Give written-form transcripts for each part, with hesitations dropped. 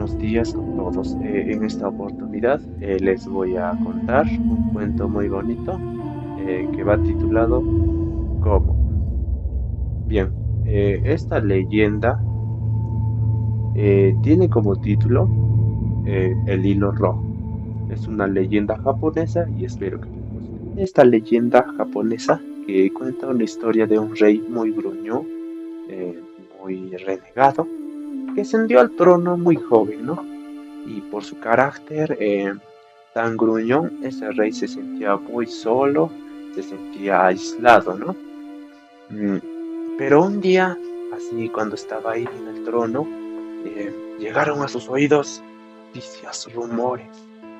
buenos días con todos. En esta oportunidad les voy a contar un cuento muy bonito que va titulado ¿Cómo? Bien, esta leyenda tiene como título El hilo rojo. Es una leyenda japonesa y espero que les guste. Esta leyenda japonesa que cuenta una historia de un rey muy gruñón, eh, muy renegado, que ascendió al trono muy joven, ¿no? Y por su carácter tan gruñón, ese rey se sentía muy solo, se sentía aislado, ¿no? Mm, Pero un día, así cuando estaba ahí en el trono, llegaron a sus oídos noticias, rumores,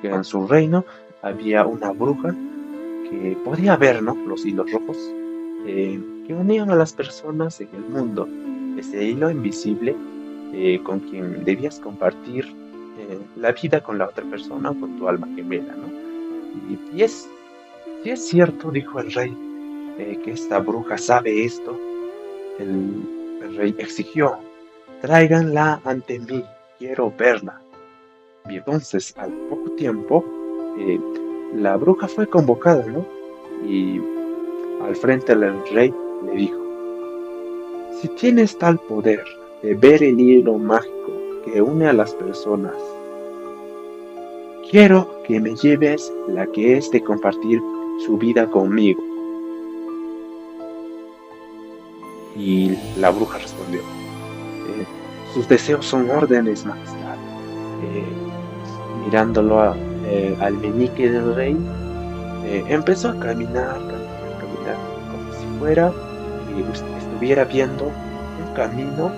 que en su reino había una bruja que podía ver, ¿no? Los hilos rojos que unían a las personas en el mundo. Ese hilo invisible con quien debías compartir la vida con la otra persona o con tu alma gemela, ¿no? Si es cierto, dijo el rey, que esta bruja sabe esto, el rey exigió, tráiganla ante mí, quiero verla. Y entonces, al poco tiempo, eh, la bruja fue convocada, ¿no? Y al frente del rey le dijo, si tienes tal poder de ver el hilo mágico que une a las personas, quiero que me lleves la que es de compartir su vida conmigo. Y la bruja respondió, eh, sus deseos son órdenes, majestad. Eh, Mirándolo al meñique del rey, empezó a caminar, caminar, caminar, como si fuera que estuviera viendo un camino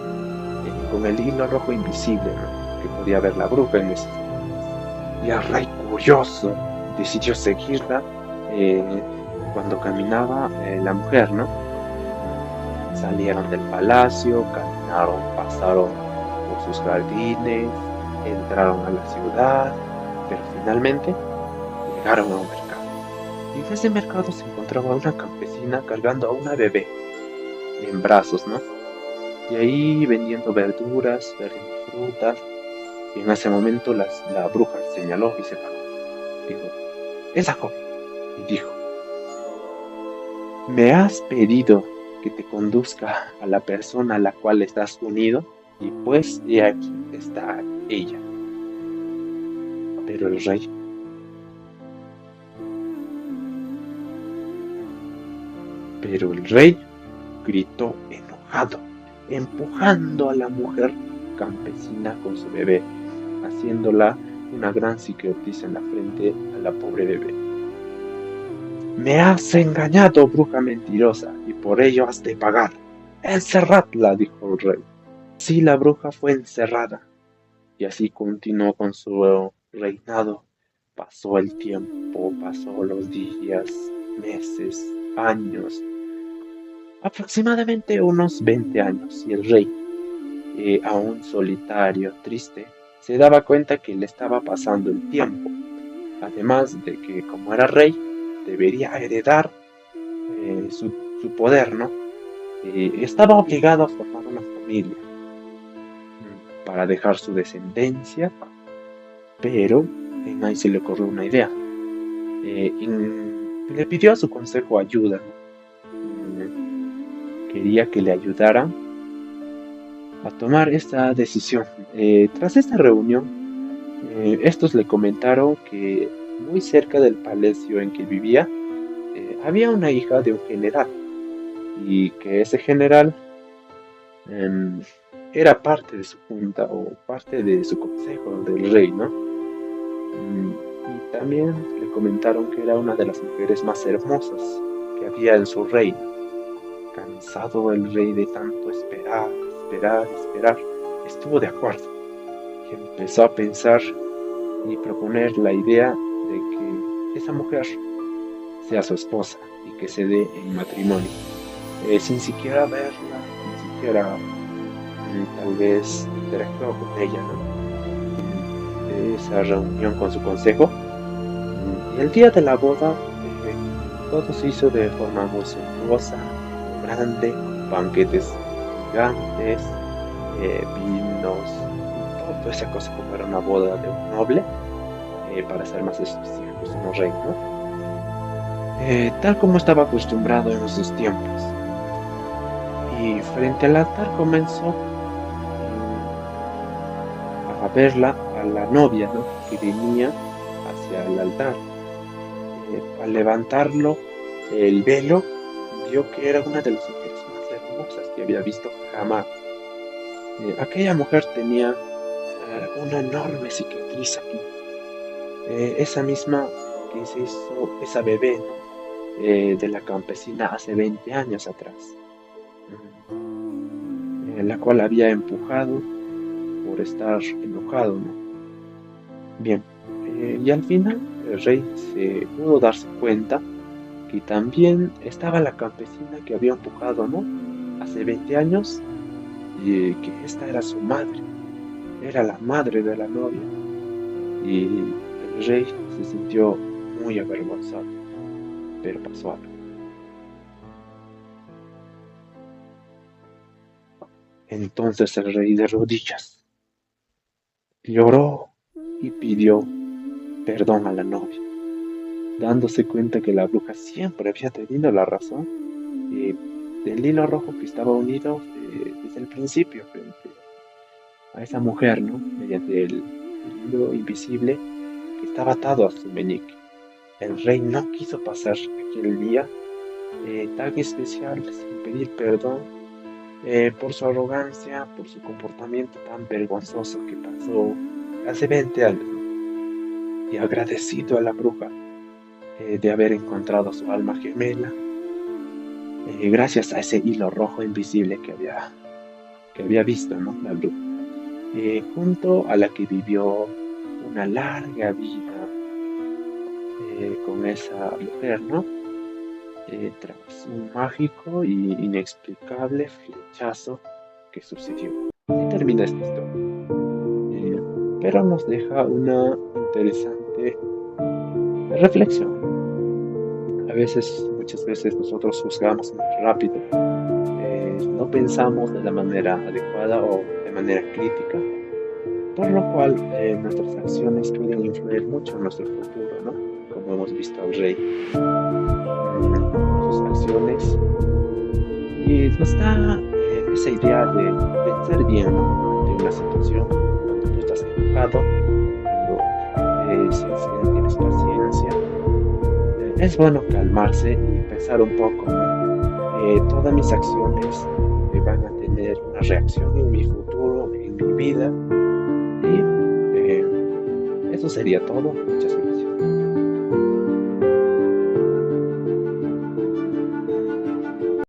con el hilo rojo invisible, ¿no? Que podía ver la bruja en ese momento. Y el rey, curioso, decidió seguirla cuando caminaba la mujer, ¿no? Salieron del palacio, caminaron, pasaron por sus jardines, entraron a la ciudad, pero finalmente llegaron a un mercado. Y en ese mercado se encontraba una campesina cargando a una bebé en brazos, ¿no? Y ahí vendiendo verduras, vendiendo frutas. Y en ese momento la bruja señaló y se paró. Dijo, esa joven. Y dijo, me has pedido que te conduzca a la persona a la cual estás unido, y pues he aquí está ella. Pero el rey, pero el rey gritó enojado, empujando a la mujer campesina con su bebé, haciéndola una gran cicatriz en la frente a la pobre bebé. Me has engañado, bruja mentirosa, y por ello has de pagar. Encerradla, dijo el rey. Sí, la bruja fue encerrada, y así continuó con su reinado. Pasó el tiempo, pasó los días, meses, años, aproximadamente unos 20 años, y el rey, aún solitario, triste, se daba cuenta que le estaba pasando el tiempo, además de que como era rey, debería heredar su poder, ¿no? Estaba obligado a formar una familia para dejar su descendencia, pero ahí se le ocurrió una idea. Le pidió a su consejo ayuda, ¿no? Quería que le ayudara a tomar esta decisión. Tras esta reunión, estos le comentaron que muy cerca del palacio en que vivía había una hija de un general y que ese general em, era parte de su junta o parte de su consejo del rey, ¿no? Y también le comentaron que era una de las mujeres más hermosas que había en su reino. Cansado el rey de tanto esperar, esperar, esperar, estuvo de acuerdo y empezó a pensar y proponer la idea de que esa mujer sea su esposa y que se dé en matrimonio, sin siquiera verla, sin siquiera tal vez interactuar con ella, ¿no? Esa reunión con su consejo. Y el día de la boda, todo se hizo de forma muy suntuosa, grande, banquetes gigantes, vinos, toda esa cosa como era una boda de un noble, para ser más específicos, un rey, ¿no? Tal como estaba acostumbrado en esos tiempos. Y frente al altar comenzó a verla a la novia, ¿no? Que venía hacia el altar. Al levantarlo el velo, vio que era una de las mujeres más hermosas que había visto jamás. Aquella mujer tenía una enorme cicatriz aquí, esa misma que se hizo esa bebé, ¿no? De la campesina hace 20 años atrás, la cual había empujado por estar enojado, ¿no? Bien, y al final el rey se pudo darse cuenta que también estaba la campesina que había empujado, ¿no? Hace 20 años, y que esta era su madre, era la madre de la novia, y el rey se sintió muy avergonzado, pero pasó algo. Entonces el rey de rodillas lloró y pidió perdón a la novia, dándose cuenta que la bruja siempre había tenido la razón, del hilo rojo que estaba unido desde el principio frente a esa mujer, ¿no? Mediante el hilo invisible que estaba atado a su meñique. El rey no quiso pasar aquel día tan especial sin pedir perdón, por su arrogancia, por su comportamiento tan vergonzoso que pasó hace 20 años, ¿no? Y agradecido a la bruja de haber encontrado su alma gemela, gracias a ese hilo rojo invisible que había visto, ¿no? La bruja, junto a la que vivió una larga vida con esa mujer, ¿no? Tras un mágico y inexplicable flechazo que sucedió. Así termina esta historia. Pero nos deja una interesante reflexión. Muchas veces nosotros juzgamos muy rápido, no pensamos de la manera adecuada o de manera crítica, por lo cual nuestras acciones pueden influir mucho en nuestro futuro, ¿no? Como hemos visto al rey, sus acciones, y nos da esa idea de pensar bien, ¿no? Ante una situación, cuando tú estás enojado, cuando si no tienes paciencia, es bueno calmarse y pensar un poco, ¿no? Todas mis acciones van a tener una reacción en mi futuro, en mi vida, y eso sería todo. Muchas gracias.